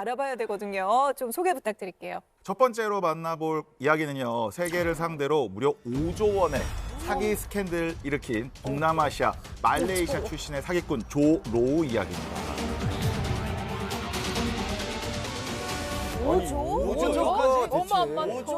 알아봐야 되거든요. 좀 소개 부탁드릴게요. 첫 번째로 만나볼 이야기는요. 세계를 상대로 무려 5조 원의 사기 스캔들 일으킨 동남아시아 말레이시아 출신의 사기꾼 조 로우 이야기입니다. 오조까지? 어마어마했는데.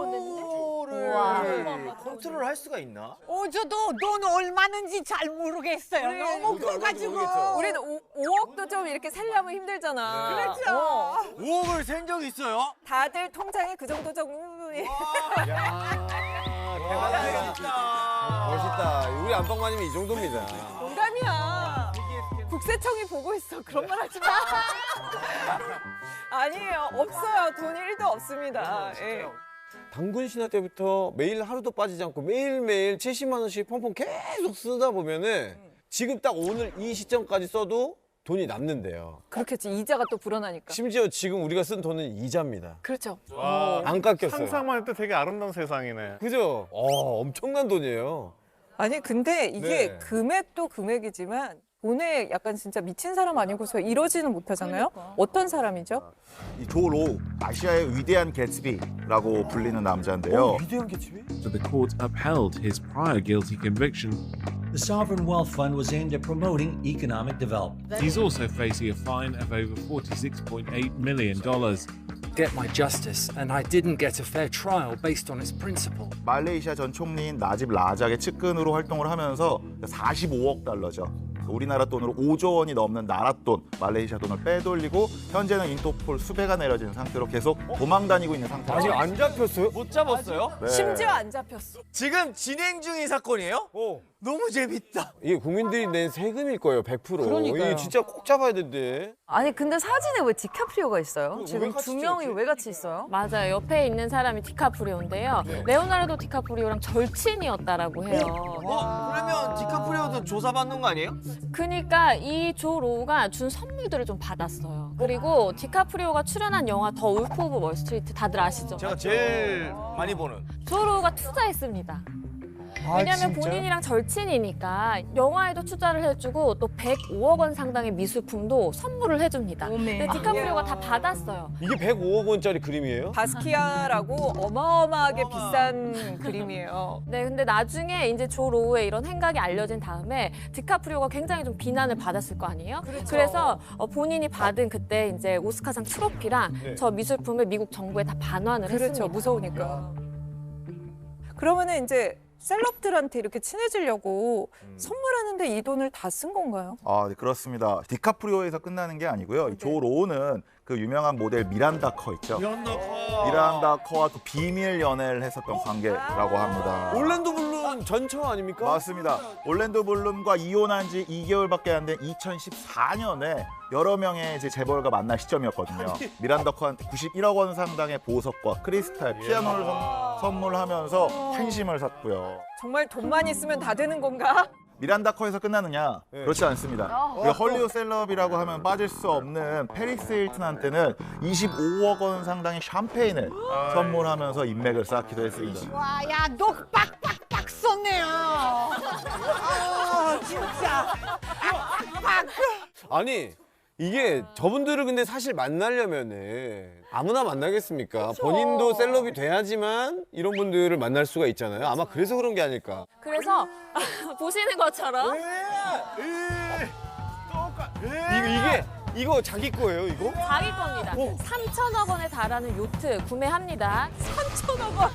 오조를 컨트롤할 수가 있나? 오조도 돈 얼마는지 잘 모르겠어요. 너무 커가지고. 우리는 5억도 좀 이렇게 살려면 힘들잖아. 그렇죠. 5억을 센 적 있어요? 다들 통장에 그 정도 정도에. 멋있다. 우리 안방마님이 이 정도입니다. 농담이야. 국세청이 보고 있어. 그런 말 하지 마. 아니에요. 없어요. 돈이 1도 없습니다. 예. 당군 신화 때부터 매일 하루도 빠지지 않고 매일매일 70만 원씩 펑펑 계속 쓰다 보면은 지금 딱 오늘 이 시점까지 써도 돈이 남는데요. 그렇겠지. 이자가 또 불어나니까. 심지어 지금 우리가 쓴 돈은 이자입니다. 그렇죠. 안 깎였어요. 상상만 해도 되게 아름다운 세상이네. 그죠? 엄청난 돈이에요. 아니 근데 이게 네. 금액도 금액이지만 돈에 약간 진짜 미친 사람 아니고서 이러지는 못하잖아요. 어떤 사람이죠? 이 조 로우, 아시아의 위대한 개츠비라고 불리는 남자인데요. 위대한 개츠비? So the court upheld his prior guilty conviction. The Sovereign Wealth Fund was aimed at promoting economic development. He's also facing a fine of over $46.8 million. Get my justice, and I didn't get a fair trial based on its principle. 말레이시아 전 총리인 나집 라작의 측근으로 활동을 하면서 45억 달러죠. 우리나라 돈으로 5조 원이 넘는 나라 돈, 말레이시아 돈을 빼돌리고 현재는 인터폴 수배가 내려진 상태로 계속 도망 다니고 있는 아직 상태입니다. 안 잡혔어요? 못 잡았어요? 네. 심지어 안 잡혔어. 지금 진행 중인 사건이에요? 너무 재밌다. 이게 국민들이 낸 세금일 거예요, 100%. 그러니까요. 이게 진짜 꼭 잡아야 된대. 아니 근데 사진에 왜 디카프리오가 있어요? 왜 지금 같이 두 명이 찍었지? 왜 같이 있어요? 맞아요. 옆에 있는 사람이 디카프리오인데요. 레오나르도 디카프리오랑 절친이었다라고 해요. 그러면 디카프리오도 조사받는 거 아니에요? 그러니까 이 조 로우가 준 선물들을 좀 받았어요. 그리고 디카프리오가 출연한 영화 더 울프 오브 월스트리트 다들 아시죠? 제가 제일 많이 보는. 조 로우가 투자했습니다. 왜냐면 본인이랑 절친이니까 영화에도 투자를 해주고 또 105억 원 상당의 미술품도 선물을 해줍니다. 근데 디카프리오가 다 받았어요. 이게 105억 원짜리 그림이에요? 바스키아라고 어마어마하게 비싼 그림이에요. 네, 근데 나중에 이제 조 로우의 이런 행각이 알려진 다음에 디카프리오가 굉장히 좀 비난을 받았을 거 아니에요? 그래서 본인이 받은 그때 이제 오스카상 트로피랑 저 미술품을 미국 정부에 다 반환을 그렇죠. 했습니다. 무서우니까. 그러면은 이제 셀럽들한테 이렇게 친해지려고 선물하는데 이 돈을 다 쓴 건가요? 아, 네, 그렇습니다. 디카프리오에서 끝나는 게 아니고요. 이 조 로우는 그 유명한 모델 미란다 커 있죠. 미란다 커와 또 비밀 연애를 했었던 관계라고 합니다. 올랜도 블룸 전처 아닙니까? 맞습니다. 올랜도 블룸과 이혼한 지 2개월밖에 안 된 2014년에 여러 명의 이제 재벌과 만날 시점이었거든요. 미란다 커한테 91억 원 상당의 보석과 크리스탈, 피아노를 선물하면서 팬심을 샀고요. 정말 돈만 있으면 다 되는 건가? 미란다 커에서 끝나느냐? 그렇지 않습니다. 우리가 헐리우드 셀럽이라고 하면 빠질 수 없는 페리스 힐튼한테는 25억 원 상당의 샴페인을 선물하면서 인맥을 쌓기도 했습니다. 와, 야, 너 빡빡빡 썼네요. 아, 진짜. 아니 이게 저분들을 근데 사실 만나려면은 아무나 만나겠습니까? 본인도 셀럽이 돼야지만 이런 분들을 만날 수가 있잖아요. 아마 그래서 그런 게 아닐까. 그래서 보시는 것처럼 이거 자기 거예요, 이거? 자기 겁니다. 3천억 원에 달하는 요트 구매합니다. 3천억 원.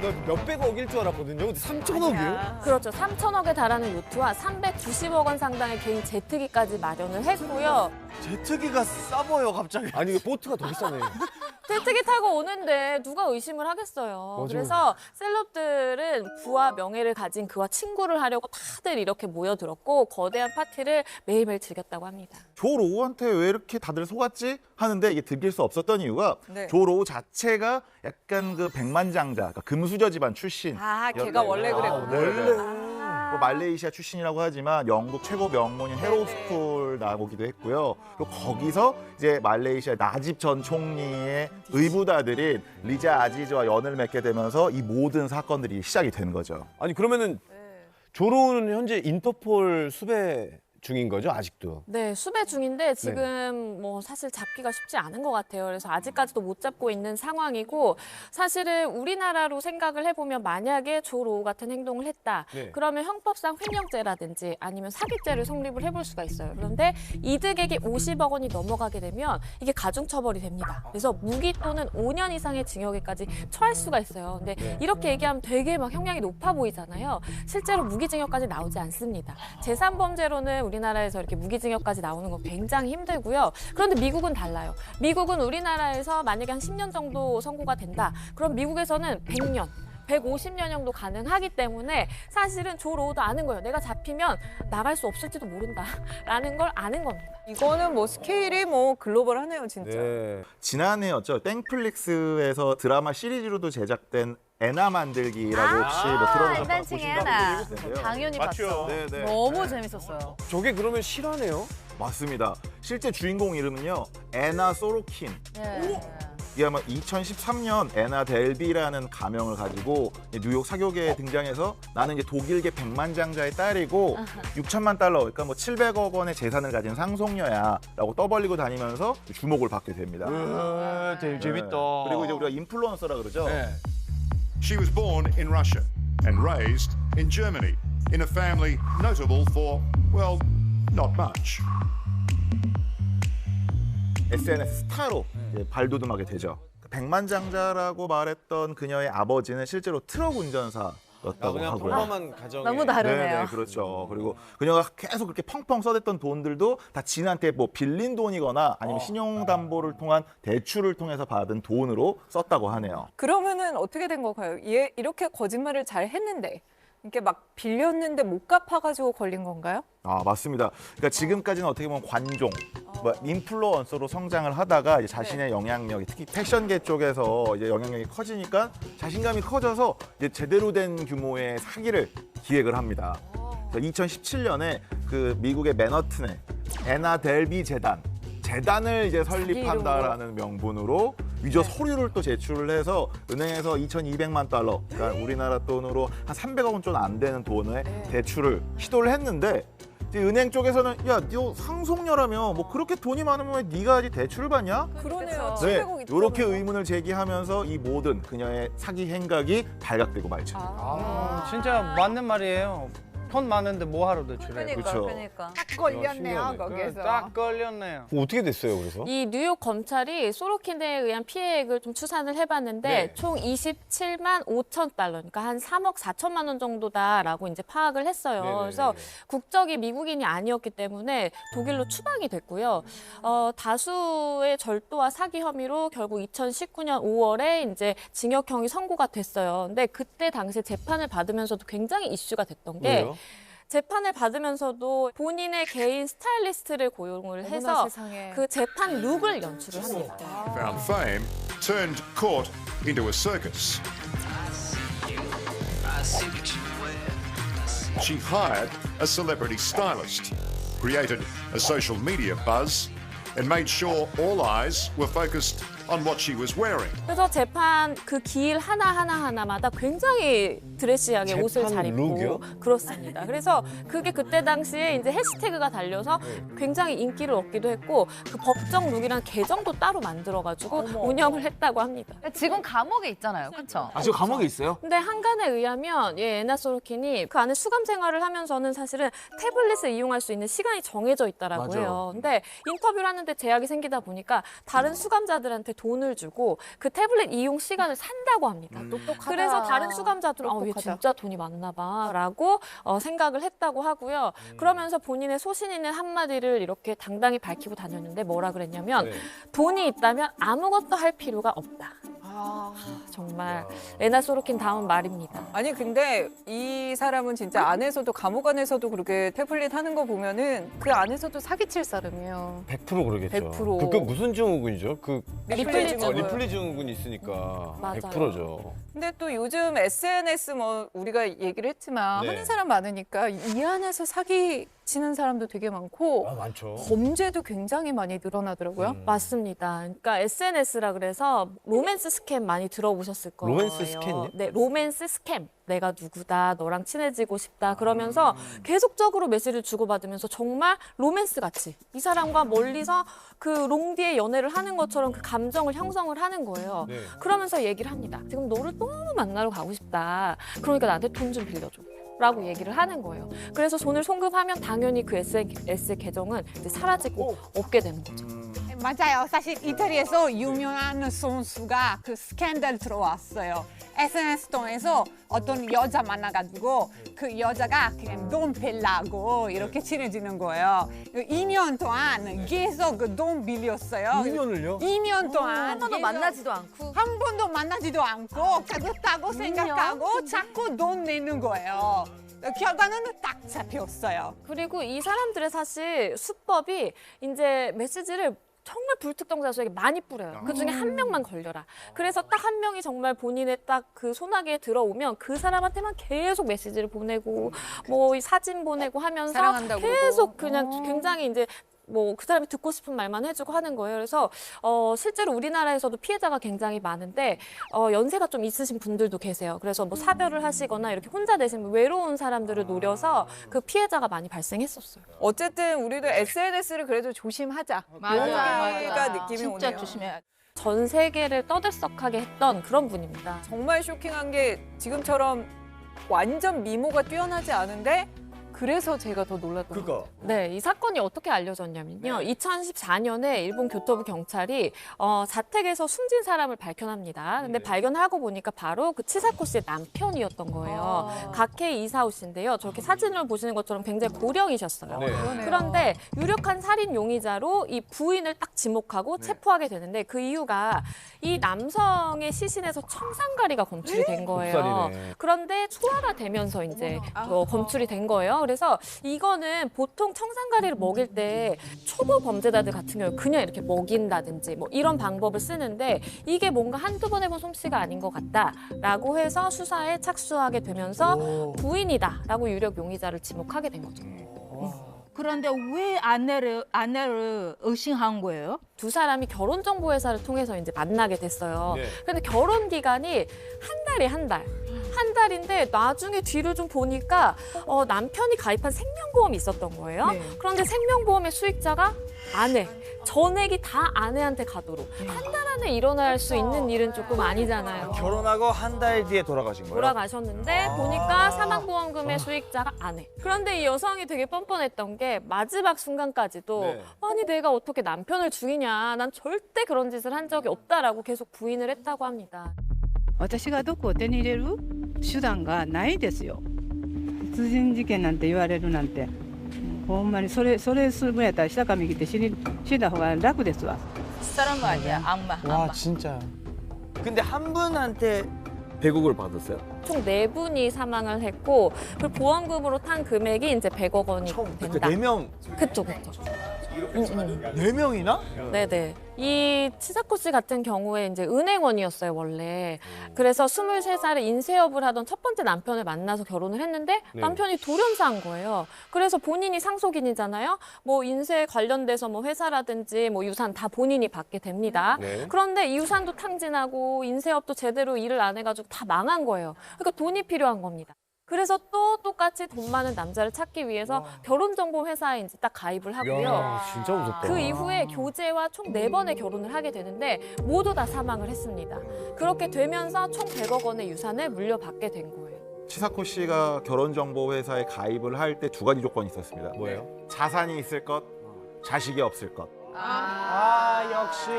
나 몇백억일 줄 알았거든요. 근데 3천억이에요? 그렇죠. 3천억에 달하는 요트와 390억 원 상당의 개인 제트기까지 마련을 했고요. 제트기가 싸보여 갑자기. 아니 이거 보트가 더 비싸네. 제트기 타고 오는데 누가 의심을 하겠어요. 그래서 셀럽들은 부와 명예를 가진 그와 친구를 하려고 다들 이렇게 모여들었고 거대한 파티를 매일매일 즐겼다고 합니다. 조 로우한테 왜 이렇게 다들 속았지? 하는데 이게 들킬 수 없었던 이유가 네. 조 로우 자체가 약간 그 백만장자, 그러니까 금수저 집안 출신. 아, 걔가 원래 그랬구나. 뭐 말레이시아 출신이라고 하지만 영국 최고 명문인 헤로우 스쿨 나오기도 했고요. 그리고 거기서 이제 말레이시아 나집 전 총리의 의붓아들인 리자 아지즈와 연을 맺게 되면서 이 모든 사건들이 시작이 된 거죠. 아니 그러면은 조로우는 현재 인터폴 수배 중인 거죠, 아직도? 네, 수배 중인데 지금 뭐 사실 잡기가 쉽지 않은 것 같아요. 그래서 아직까지도 못 잡고 있는 상황이고 사실은 우리나라로 생각을 해보면 만약에 조 로우 같은 행동을 했다. 네. 그러면 형법상 횡령죄라든지 아니면 사기죄를 성립을 해볼 수가 있어요. 그런데 이득액이 50억 원이 넘어가게 되면 이게 가중처벌이 됩니다. 그래서 무기 또는 5년 이상의 징역에까지 처할 수가 있어요. 근데 이렇게 얘기하면 되게 막 형량이 높아 보이잖아요. 실제로 무기징역까지 나오지 않습니다. 제3범죄로는 우리나라에서 이렇게 무기징역까지 나오는 건 굉장히 힘들고요. 그런데 미국은 달라요. 미국은 우리나라에서 만약에 한 10년 정도 선고가 된다. 그럼 미국에서는 100년. 150년형도 가능하기 때문에 사실은 조 로우도 아는 거예요. 내가 잡히면 나갈 수 없을지도 모른다라는 걸 아는 겁니다. 이거는 뭐 스케일이 뭐 글로벌하네요, 진짜. 네. 지난해였죠. 땡플릭스에서 드라마 시리즈로도 제작된 애나 만들기라고 혹시 뭐 들어보셨거나 보신 적이 있으세요? 당연히 맞죠? 봤어. 네네. 너무 재밌었어요. 저게 그러면 실화네요? 맞습니다. 실제 주인공 이름은요, 애나 소로킨. 네. 이게 아마 2013년 애나 델비라는 가명을 가지고 뉴욕 사교계에 등장해서 나는 이제 독일계 백만장자의 딸이고 6천만 달러, 그러니까 뭐 700억 원의 재산을 가진 상속녀야라고 떠벌리고 다니면서 주목을 받게 됩니다. 되게 재밌다. 그리고 이제 우리가 인플루언서라 그러죠. 네. She was born in Russia and raised in Germany in a family notable for, well, not much. SNS 스타로 이제 발돋움하게 되죠. 백만장자라고 말했던 그녀의 아버지는 실제로 트럭 운전사였다고 그냥 하고요. 평범한 가정에. 너무 다르네요. 네네, 그렇죠. 그리고 그녀가 계속 그렇게 펑펑 써댔던 돈들도 다 지인한테 뭐 빌린 돈이거나 아니면 신용담보를 통한 대출을 통해서 받은 돈으로 썼다고 하네요. 그러면은 어떻게 된 건가요? 얘 이렇게 거짓말을 잘 했는데 이렇게 막 빌렸는데 못 갚아가지고 걸린 건가요? 아, 맞습니다. 그러니까 지금까지는 어떻게 보면 관종, 뭐 인플루언서로 성장을 하다가 이제 자신의 영향력이 특히 패션계 쪽에서 이제 영향력이 커지니까 자신감이 커져서 이제 제대로 된 규모의 사기를 기획을 합니다. 2017년에 그 미국의 맨허튼에 애나 델비 재단을 이제 설립한다라는 명분으로 위조 서류를 또 제출을 해서 은행에서 2,200만 달러, 그러니까 우리나라 돈으로 한 300억 원 좀 안 되는 돈의 대출을 시도를 했는데 이제 은행 쪽에서는 야, 너 상속녀라며 뭐 그렇게 돈이 많으면 왜 네가 아직 대출을 받냐? 그러네요. 네, 700억 이렇게 의문을 제기하면서 이 모든 그녀의 사기 행각이 발각되고 말죠. 진짜 맞는 말이에요. 돈 많은데 뭐 하러 대출해? 그렇죠. 딱 걸렸네요, 신기하네. 거기서. 딱 걸렸네요. 어떻게 됐어요, 그래서? 이 뉴욕 검찰이 소로킨에 의한 피해액을 좀 추산을 해봤는데 네. 총 27만 5천 달러, 그러니까 한 3억 4천만 원 정도다라고 이제 파악을 했어요. 네네네. 그래서 국적이 미국인이 아니었기 때문에 독일로 추방이 됐고요. 다수의 절도와 사기 혐의로 결국 2019년 5월에 이제 징역형이 선고가 됐어요. 근데 그때 당시에 재판을 받으면서도 굉장히 이슈가 됐던 게 왜요? 재판을 받으면서도 본인의 개인 스타일리스트를 고용을 해서 세상에. 그 재판 룩을 연출을 합니다. Found fame, turned court into a circus. She hired a celebrity stylist, created a social media buzz, and made sure all eyes were focused on what she was wearing. 그래서 재판 그 길 하나마다 굉장히 드레시하게 옷을 재판 잘 입고 룩이요? 그렇습니다. 그래서 그게 그때 당시에 이제 해시태그가 달려서 굉장히 인기를 얻기도 했고 그 법정 룩이란 계정도 따로 만들어가지고 운영을 했다고 합니다. 지금 감옥에 있잖아요, 그렇죠? 아, 저 감옥에 있어요? 근데 한간에 의하면 애나 소로킨이 그 안에 수감 생활을 하면서는 사실은 태블릿을 이용할 수 있는 시간이 정해져 있다라고 맞아. 해요. 근데 인터뷰를 하는데 제약이 생기다 보니까 다른 수감자들한테 돈을 주고 그 태블릿 이용 시간을 산다고 합니다. 똑똑하다. 그래서 다른 수감자들은 얘 똑똑하다. 진짜 돈이 많나 봐라고 생각을 했다고 하고요. 그러면서 본인의 소신 있는 한마디를 이렇게 당당히 밝히고 다녔는데 뭐라 그랬냐면 네. 돈이 있다면 아무것도 할 필요가 없다. 정말 애나 소로킨 다운 말입니다. 아니 근데 이 사람은 진짜 안에서도 감옥 안에서도 그렇게 태블릿 하는 거 보면은 그 안에서도 사기칠 사람이에요. 100% 그러겠죠. 100%. 그 무슨 증후군이죠? 그 리플레이 증후군. 리플리 증후군이 있으니까 맞아요. 100%죠. 근데 또 요즘 SNS 뭐 우리가 얘기를 했지만 네. 하는 사람 많으니까 이 안에서 사기 다치는 사람도 되게 많고 많죠. 범죄도 굉장히 많이 늘어나더라고요. 맞습니다. 그러니까 SNS라 그래서 로맨스 스캠 많이 들어보셨을 거예요. 로맨스 스캠이요? 네, 로맨스 스캠. 내가 누구다, 너랑 친해지고 싶다. 그러면서 계속적으로 메시지를 주고받으면서 정말 로맨스 같이 이 사람과 멀리서 그 롱디의 연애를 하는 것처럼 그 감정을 형성을 하는 거예요. 네. 그러면서 얘기를 합니다. 지금 너를 너무 만나러 가고 싶다. 그러니까 나한테 돈 좀 빌려줘. 라고 얘기를 하는 거예요. 그래서 돈을 송금하면 당연히 그 SNS 계정은 이제 사라지고 없게 되는 거죠. 맞아요. 사실 이태리에서 유명한 선수가 그 스캔들 들어왔어요. SNS 통해서 어떤 여자 만나가지고 그 여자가 그냥 돈 빌라고 이렇게 친해지는 거예요. 2년 동안 계속 그 돈 빌렸어요. 2년을요? 2년 동안 한 번도 계속 만나지도 않고. 한 번도 만나지도 않고 가볍다고 생각하고 자꾸 돈 내는 거예요. 결과는 딱 잡혔어요. 그리고 이 사람들의 사실 수법이 이제 메시지를 정말 불특정다수에게 많이 뿌려요. 그 중에 한 명만 걸려라. 그래서 딱 한 명이 정말 본인의 딱 그 소나기에 들어오면 그 사람한테만 계속 메시지를 보내고 뭐 이 사진 보내고 하면서 사랑한다고 계속 그러고. 그냥 굉장히 이제 뭐 그 사람이 듣고 싶은 말만 해주고 하는 거예요. 그래서 실제로 우리나라에서도 피해자가 굉장히 많은데 연세가 좀 있으신 분들도 계세요. 그래서 뭐 사별을 하시거나 이렇게 혼자 되신 외로운 사람들을 노려서 그 피해자가 많이 발생했었어요. 어쨌든 우리도 SNS를 그래도 조심하자. 여기가 느낌이 진짜 오네요. 조심해야 전 세계를 떠들썩하게 했던 그런 분입니다. 정말 쇼킹한 게 지금처럼 완전 미모가 뛰어나지 않은데 그래서 제가 더 놀랐던 거예요. 네, 이 사건이 어떻게 알려졌냐면요. 2014년에 일본 교토부 경찰이 자택에서 숨진 사람을 발견합니다. 근데 발견하고 보니까 바로 그 치사코 씨의 남편이었던 거예요. 가케이 이사오 씨인데요. 저렇게 사진을 보시는 것처럼 굉장히 고령이셨어요. 그런데 유력한 살인 용의자로 이 부인을 딱 지목하고 체포하게 되는데 그 이유가 이 남성의 시신에서 청산가리가 검출이 된 거예요. 목살이네. 그런데 소화가 되면서 이제 검출이 된 거예요. 그래서 이거는 보통 청산가리를 먹일 때 초보 범죄자들 같은 경우 그냥 이렇게 먹인다든지 뭐 이런 방법을 쓰는데 이게 뭔가 한두 번 해본 솜씨가 아닌 것 같다라고 해서 수사에 착수하게 되면서 부인이다라고 유력 용의자를 지목하게 된 거죠. 그런데 왜 아내를 의심한 거예요? 두 사람이 결혼정보회사를 통해서 이제 만나게 됐어요. 네. 근데 결혼 기간이 한 달. 한 달인데 나중에 뒤를 좀 보니까 남편이 가입한 생명보험이 있었던 거예요. 그런데 생명보험의 수익자가 아내. 전액이 다 아내한테 가도록. 한 달 안에 일어날 수 있는 일은 조금 아니잖아요. 결혼하고 한 달 뒤에 돌아가신 거예요? 돌아가셨는데 보니까 사망보험금의 수익자가 아내. 그런데 이 여성이 되게 뻔뻔했던 게 마지막 순간까지도 아니 내가 어떻게 남편을 죽이냐. 난 절대 그런 짓을 한 적이 없다라고 계속 부인을 했다고 합니다. 私がどこを手に入れる手段がないですよ。殺人事件なんて言われるなんて、ほんまにそれするぐらいやったら下上着て死んだ方が楽ですわ。 사람 아니야, 악마. 와 진짜. 근데 한 분한테 100억을 받았어요? 총 4분이 사망을 했고 그 보험금으로 탄 금액이 이제 100억 원이 된다. 4명. 그쵸. 4명이나? 네네. 이 치사코 씨 같은 경우에 이제 은행원이었어요, 원래. 그래서 23살에 인쇄업을 하던 첫 번째 남편을 만나서 결혼을 했는데 남편이 돌연사한 거예요. 그래서 본인이 상속인이잖아요. 뭐 인쇄 관련돼서 뭐 회사라든지 뭐 유산 다 본인이 받게 됩니다. 그런데 이 유산도 탕진하고 인쇄업도 제대로 일을 안 해가지고 다 망한 거예요. 그러니까 돈이 필요한 겁니다. 그래서 또 똑같이 돈 많은 남자를 찾기 위해서 결혼정보회사에 이제 딱 가입을 하고요. 야, 진짜 무섭다. 그 이후에 교제와 총 4번의 결혼을 하게 되는데 모두 다 사망을 했습니다. 그렇게 되면서 총 100억 원의 유산을 물려받게 된 거예요. 치사코 씨가 결혼정보회사에 가입을 할 때 두 가지 조건이 있었습니다. 뭐예요? 자산이 있을 것, 자식이 없을 것. 역시.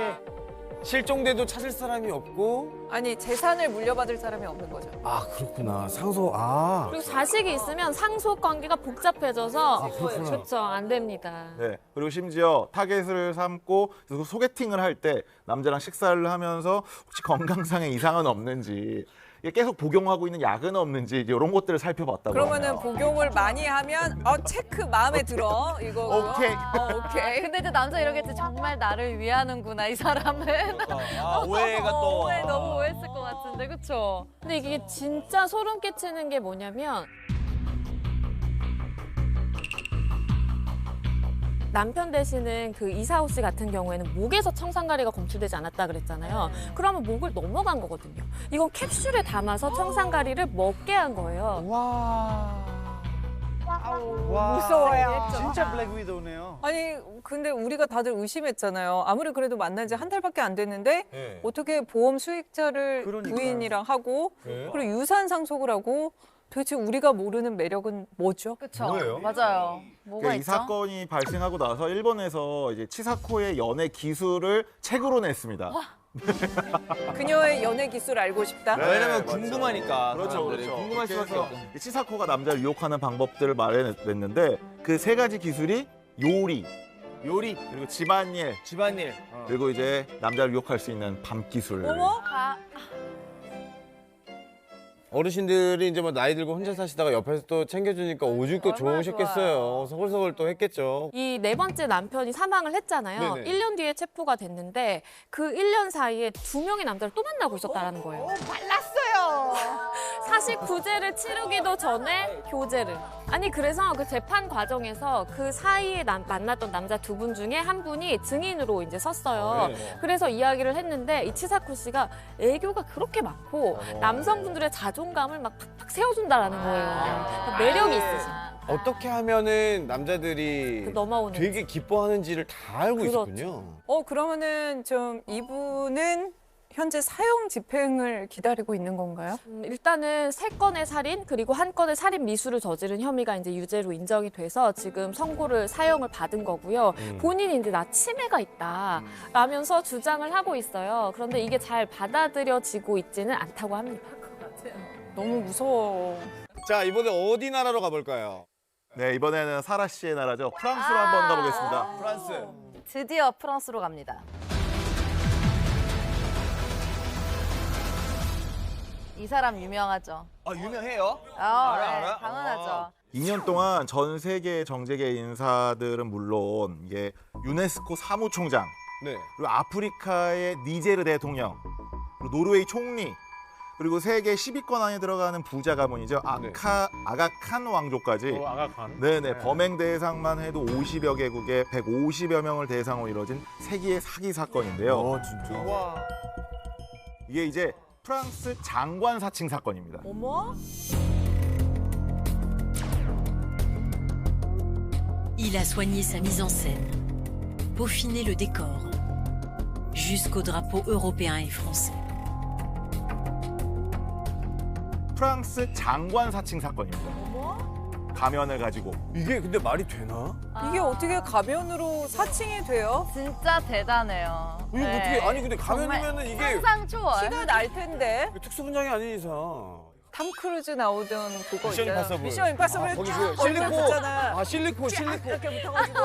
실종돼도 찾을 사람이 없고. 아니 재산을 물려받을 사람이 없는 거죠. 아 그렇구나. 상속. 그리고 자식이 있으면 상속 관계가 복잡해져서 그렇구나. 그렇죠. 안 됩니다. 네. 그리고 심지어 타겟을 삼고 소개팅을 할 때 남자랑 식사를 하면서 혹시 건강상의 이상은 없는지 이게 계속 복용하고 있는 약은 없는지 이런 것들을 살펴봤다고. 그러면은 하네요. 복용을 많이 하면 체크 마음에 들어 이거. 오케이. 오케이. 근데 이제 남자 이러겠지. 정말 나를 위하는구나 이 사람은. 오해가 또. 오해 너무 오해했을 것 같은데 그렇죠. 근데 이게 진짜 소름 끼치는 게 뭐냐면 남편 되시는 그 이사호 씨 같은 경우에는 목에서 청산가리가 검출되지 않았다 그랬잖아요. 그러면 목을 넘어간 거거든요. 이건 캡슐에 담아서 청산가리를 먹게 한 거예요. 와. 무서워요. 진짜 블랙 위도우네요. 아니 근데 우리가 다들 의심했잖아요. 아무리 그래도 만난 지 한 달밖에 안 됐는데 네. 어떻게 보험 수익자를 그러니까요. 부인이랑 하고 네. 그리고 유산 상속을 하고 도대체 우리가 모르는 매력은 뭐죠? 그렇죠. 뭐예요? 맞아요. 뭐가 이 있죠? 사건이 발생하고 나서 일본에서 이제 치사코의 연애 기술을 책으로 냈습니다. 그녀의 연애 기술 알고 싶다. 네, 왜냐면 맞죠. 궁금하니까. 그렇죠, 사람들이. 그렇죠. 궁금할 수밖에 없고. 이 치사코가 남자를 유혹하는 방법들을 말해냈는데 그 세 가지 기술이 요리, 요리, 그리고 집안일, 집안일. 그리고 이제 남자를 유혹할 수 있는 밤 기술. 어머? 어르신들이 이제 뭐 나이 들고 혼자 사시다가 옆에서 또 챙겨주니까 오죽도 얼마나 좋으셨겠어요. 서글서글 또 했겠죠. 이 네 번째 남편이 사망을 했잖아요. 네네. 1년 뒤에 체포가 됐는데 그 1년 사이에 2명의 남자를 또 만나고 있었다는 거예요. 발랐어요. 사실 구제를 치르기도 전에 교제를. 아니 그래서 그 재판 과정에서 그 사이에 만났던 남자 두 분 중에 한 분이 증인으로 이제 섰어요. 네. 그래서 이야기를 했는데 이 치사코 씨가 애교가 그렇게 많고 남성분들의 자존감을 막 팍팍 세워준다라는 거예요. 그러니까 매력이 있으신. 어떻게 하면은 남자들이 그 넘어오는. 되게 기뻐하는지를 다 알고 그렇죠. 있었군요. 그러면은 좀 이분은 현재 사형 집행을 기다리고 있는 건가요? 일단은 3건의 살인 그리고 1건의 살인 미수를 저지른 혐의가 이제 유죄로 인정이 돼서 지금 선고를 사형을 받은 거고요. 본인이 이제 나 치매가 있다 라면서 주장을 하고 있어요. 그런데 이게 잘 받아들여지고 있지는 않다고 합니다. 너무 무서워. 자, 이번에 어디 나라로 가볼까요? 네, 이번에는 사라 씨의 나라죠. 프랑스로 한번 가보겠습니다. 프랑스. 드디어 프랑스로 갑니다. 이 사람 유명하죠. 아, 유명해요? 알아. 당연하죠. 2년 동안 전 세계 정재계 인사들은 물론 이게 유네스코 사무총장, 네. 그리고 아프리카의 니제르 대통령, 그리고 노르웨이 총리, 그리고 세계 10위권 안에 들어가는 부자 가문이죠. 아가칸 왕조까지. 아가칸. 네네. 범행 대상만 해도 50여 개국에 150여 명을 대상으로 이뤄진 세기의 사기 사건인데요. 진짜. 와. 이게 이제 프랑스 장관 사칭 사건입니다. 어머? Il a soigné sa mise en scène, peaufiné le décor, jusqu'aux drapeaux européens et français. 프랑스 장관 사칭 사건입니다. 가면을 가지고. 이게 근데 말이 되나? 이게 어떻게 가면으로 사칭이 돼요? 진짜 대단해요. 이거 어떻게 아니 근데 가면이면은 이게 상상 초월. 티가 날 텐데. 특수 분장이 아닌 이상. 탐 크루즈 나오던 그거 미션 있잖아. 임파서블. 미션 임파서블 거기 쫙 그 실리콘. 걸렸었잖아. 아, 실리콘. 이렇게 붙어가지고.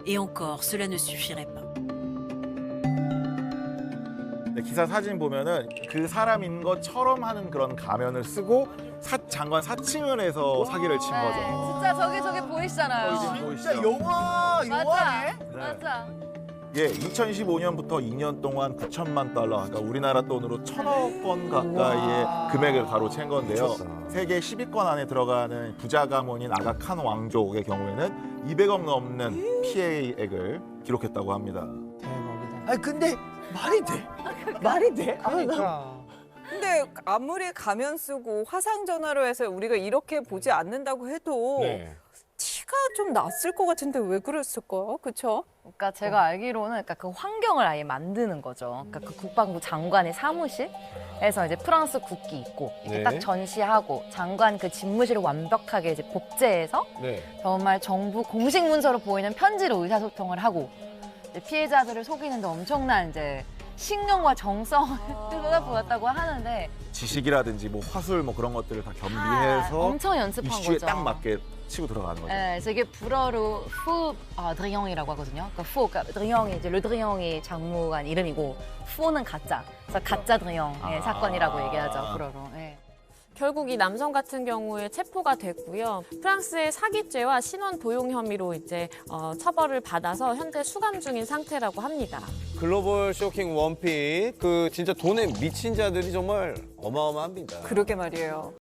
Et encore, cela ne suffirait pas. 네, 기사 사진 보면은 그 사람인 것처럼 하는 그런 가면을 쓰고 장관 사칭을 해서 사기를 친 거죠. 진짜 저기 보이시잖아요. 지금 보이시죠? 영화 맞아. 네. 맞아. 예, 2015년부터 2년 동안 9천만 달러, 그러니까 우리나라 돈으로 1,000억 원 가까이의 금액을 가로챈 건데요. 미쳤다. 세계 10위권 안에 들어가는 부자 가문인 아가칸 왕족의 경우에는 200억 넘는 피해액을 기록했다고 합니다. 대박이다. 아니 근데 말이 돼? 말이 돼? 그러니까. 근데 아무리 가면 쓰고 화상 전화로 해서 우리가 이렇게 보지 않는다고 해도 네. 티가 좀 났을 것 같은데 왜 그랬을까요? 그렇죠? 그러니까 제가 알기로는 그러니까 그 환경을 아예 만드는 거죠. 그러니까 그 국방부 장관의 사무실에서 이제 프랑스 국기 있고 이렇게 네. 딱 전시하고 장관 그 집무실을 완벽하게 이제 복제해서 네. 정말 정부 공식 문서로 보이는 편지로 의사소통을 하고 이제 피해자들을 속이는데 엄청난 이제 신경과 정성을 쏟아부었다고 하는데 지식이라든지 뭐 화술 뭐 그런 것들을 다 다 겸비해서 엄청 연습한 이슈에 거죠. 딱 맞게 치고 들어가는 거죠. 네, 그래서 이게 불어로 푸 드리옹이라고 하거든요. 그러니까 드리옹이 이제 르드리옹이 장무관 이름이고 푸는 가짜. 그래서 가짜 드리옹의 사건이라고 얘기하죠. 불어로. 네. 결국 이 남성 같은 경우에 체포가 됐고요. 프랑스의 사기죄와 신원 도용 혐의로 이제 처벌을 받아서 현재 수감 중인 상태라고 합니다. 글로벌 쇼킹 원픽 그 진짜 돈에 미친 자들이 정말 어마어마합니다. 그러게 말이에요.